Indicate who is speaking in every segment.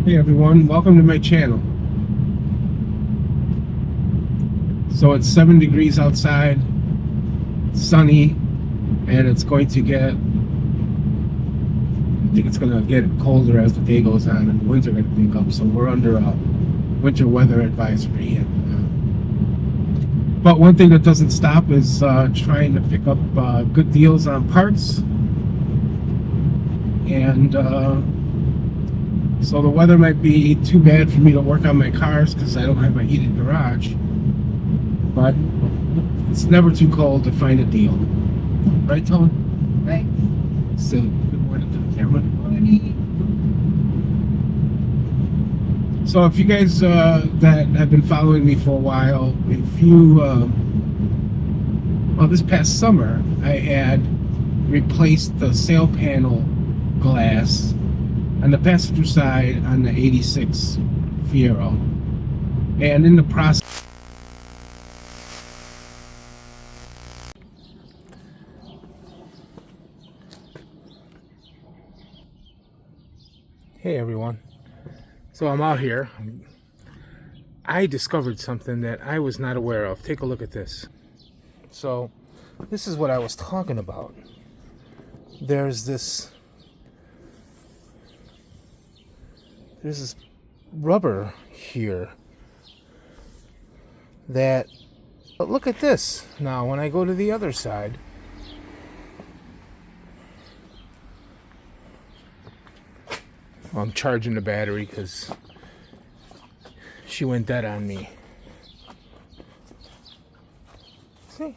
Speaker 1: Hey everyone, welcome to my channel. So it's 7 degrees outside, sunny, and it's going to get, I think it's going to get colder as the day goes on and the winds are going to pick up. So we're under a winter weather advisory. But one thing that doesn't stop is trying to pick up good deals on parts. And so the weather might be too bad for me to work on my cars because I don't have a heated garage. But it's never too cold to find a deal. Right, Tony?
Speaker 2: Right.
Speaker 1: So, good morning to the camera. So if you guys that have been following me for a while, if you, well, this past summer, I had replaced the sail panel glass on the passenger side on the 86 Fiero. And in the process, hey everyone, so I'm out here. I discovered something that I was not aware of. Take a look at this. So this is what I was talking about. There's this rubber here that, but look at this. Now when I go to the other side, I'm charging the battery because she went dead on me. See,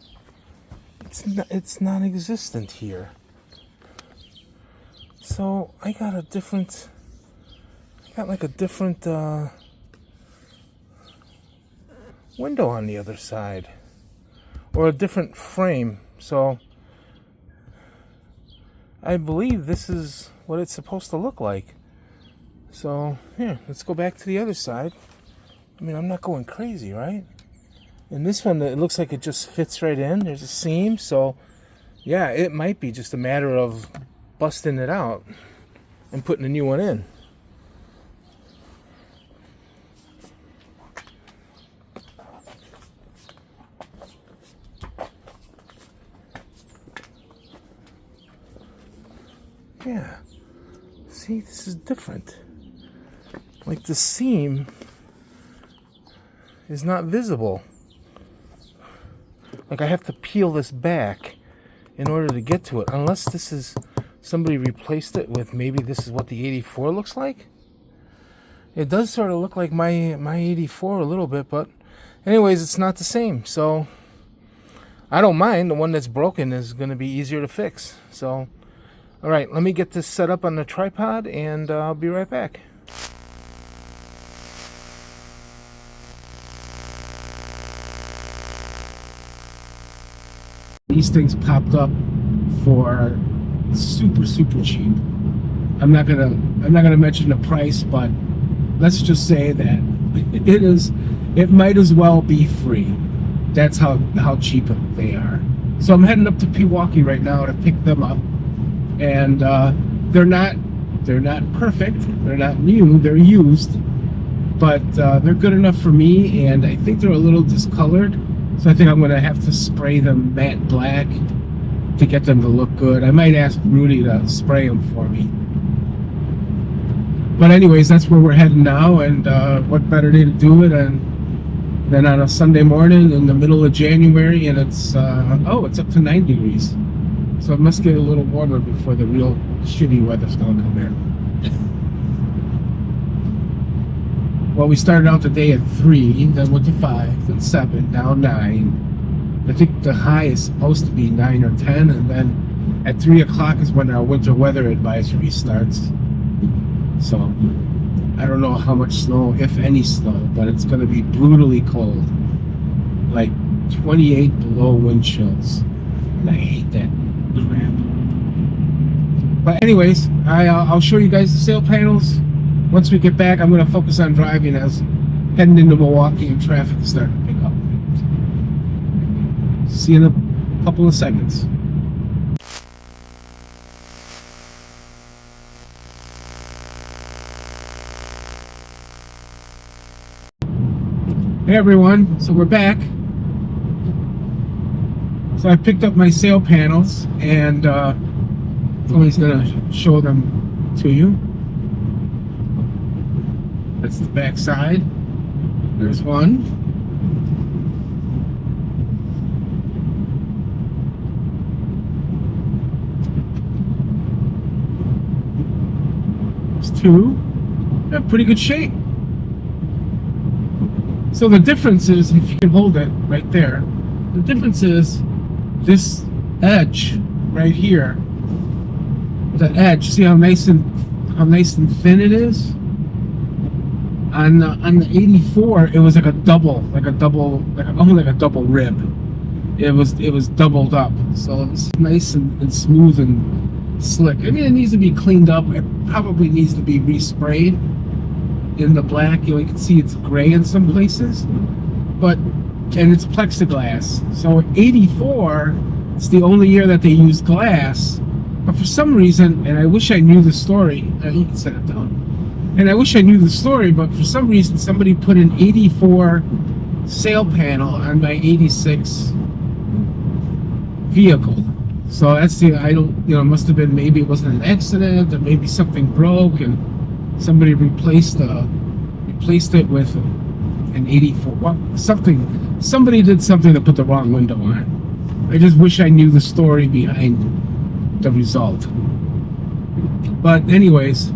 Speaker 1: it's non-existent here. So I got like a different window on the other side, or a different frame. So I believe this is what it's supposed to look like. So here, let's go back to the other side. I mean, I'm not going crazy, right? And this one, it looks like it just fits right in. There's a seam, so yeah, it might be just a matter of busting it out and putting a new one in. Yeah, see, this is different. Like the seam is not visible. Like I have to peel this back in order to get to it, unless this is somebody replaced it with, maybe this is what the 84 looks like. It does sort of look like my 84 a little bit, but anyways, it's not the same. So I don't mind. The one that's broken is going to be easier to fix. So all right, let me get this set up on the tripod and I'll be right back. These things popped up for super cheap. I'm not gonna mention the price, but let's just say that it might as well be free. That's how cheap they are. So I'm heading up to Pewaukee right now to pick them up. And they're not perfect. They're not new. They're used, but they're good enough for me. And I think they're a little discolored, so I think I'm gonna have to spray them matte black to get them to look good. I might ask Rudy to spray them for me. But anyways, that's where we're heading now. And what better day to do it than on a Sunday morning in the middle of January? And it's it's up to 9 degrees. So it must get a little warmer before the real shitty weather's gonna come in. Well, we started out the day at 3, then went to 5, then 7, now 9. I think the high is supposed to be 9 or 10, and then at 3 o'clock is when our winter weather advisory starts. So I don't know how much snow, if any snow, but it's gonna be brutally cold. Like 28 below wind chills. And I hate that crap. But anyways, I'll show you guys the sail panels. Once we get back, I'm going to focus on driving as heading into Milwaukee and traffic is starting to pick up. See you in a couple of seconds. Hey everyone, so we're back. So I picked up my sail panels and somebody's gonna show them to you. That's the back side. There's one. There's two. They're in pretty good shape. So the difference is, if you can hold it right there, the difference is this edge right here. The edge, see how nice and thin it is? On the 84, it was like almost like a double rib. It was doubled up. So it's nice and smooth and slick. I mean, it needs to be cleaned up. It probably needs to be resprayed in the black. You can see it's gray in some places, and it's plexiglass. So 84, it's the only year that they used glass. But for some reason, and I wish I knew the story. You can set it down. And I wish I knew the story, but for some reason, somebody put an 84 sail panel on my 86 vehicle. So that's the, I don't, must have been, maybe it wasn't an accident, or maybe something broke and somebody replaced it with an 84. Well, somebody did something to put the wrong window on. I just wish I knew the story behind the result. But anyways,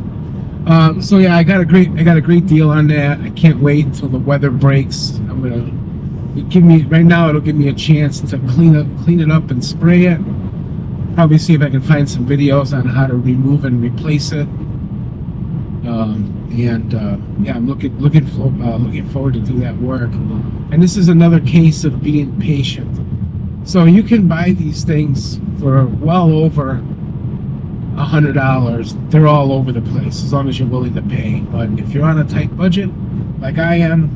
Speaker 1: so yeah, I got a great deal on that. I can't wait until the weather breaks. Right now it'll give me a chance to clean it up and spray it. Probably see if I can find some videos on how to remove and replace it. Yeah, I'm looking forward to do that work. And this is another case of being patient. So you can buy these things for well over $100. They're all over the place as long as you're willing to pay. But if you're on a tight budget, like I am,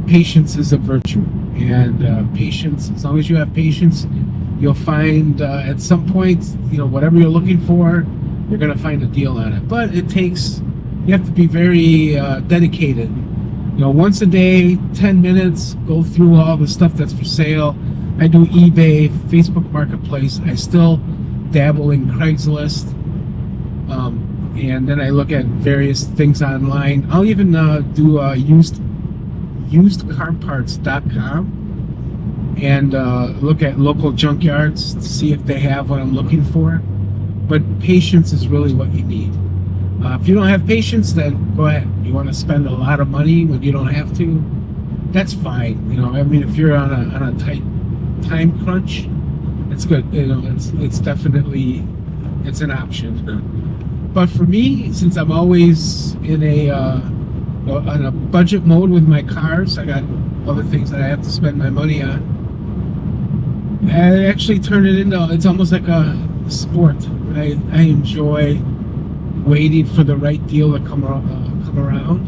Speaker 1: patience is a virtue. And patience, as long as you have patience, you'll find at some point, whatever you're looking for, you're going to find a deal on it. But you have to be very dedicated. Once a day, 10 minutes, go through all the stuff that's for sale. I do eBay, Facebook Marketplace. I still dabble in Craigslist. And then I look at various things online. I'll even do usedcarparts.com and look at local junkyards to see if they have what I'm looking for. But patience is really what you need. If you don't have patience, then go ahead. You want to spend a lot of money when you don't have to, that's fine. I mean, if you're on a tight time crunch, it's good. It's definitely an option. But for me, since I'm always in on a budget mode with my cars, I got other things that I have to spend my money on. I actually turn it into, it's almost like a sport. I enjoy waiting for the right deal to come around.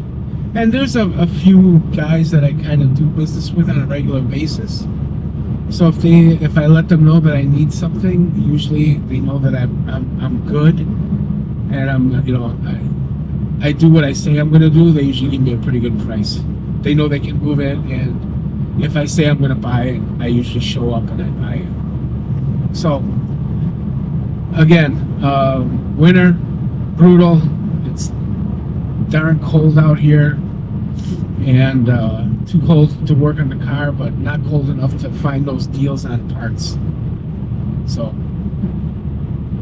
Speaker 1: And there's a few guys that I kind of do business with on a regular basis. So if I let them know that I need something, usually they know that I'm good, and I do what I say I'm going to do. They usually give me a pretty good price. They know they can move it, and if I say I'm going to buy it, I usually show up and I buy it. So again, winter, brutal. It's darn cold out here, and too cold to work on the car, but not cold enough to find those deals on parts. So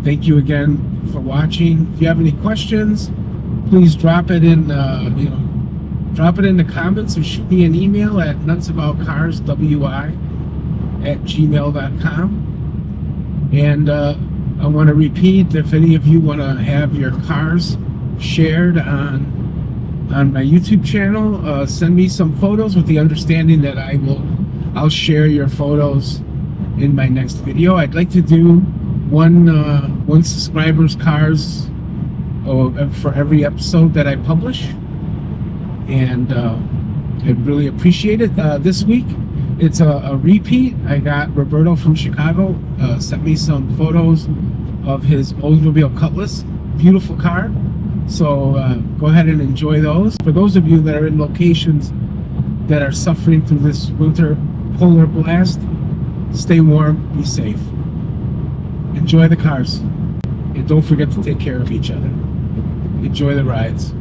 Speaker 1: thank you again for watching. If you have any questions, please drop it in drop it in the comments, or shoot me an email at nutsaboucarswi@gmail.com. And I want to repeat, if any of you want to have your cars shared on my YouTube channel, send me some photos with the understanding that I'll share your photos in my next video. I'd like to do one subscriber's cars for every episode that I publish, and I'd really appreciate it. This week it's a repeat. I got Roberto from Chicago sent me some photos of his Oldsmobile Cutlass. Beautiful car. So go ahead and enjoy those. For those of you that are in locations that are suffering through this winter polar blast, stay warm, be safe. Enjoy the cars. And don't forget to take care of each other. Enjoy the rides.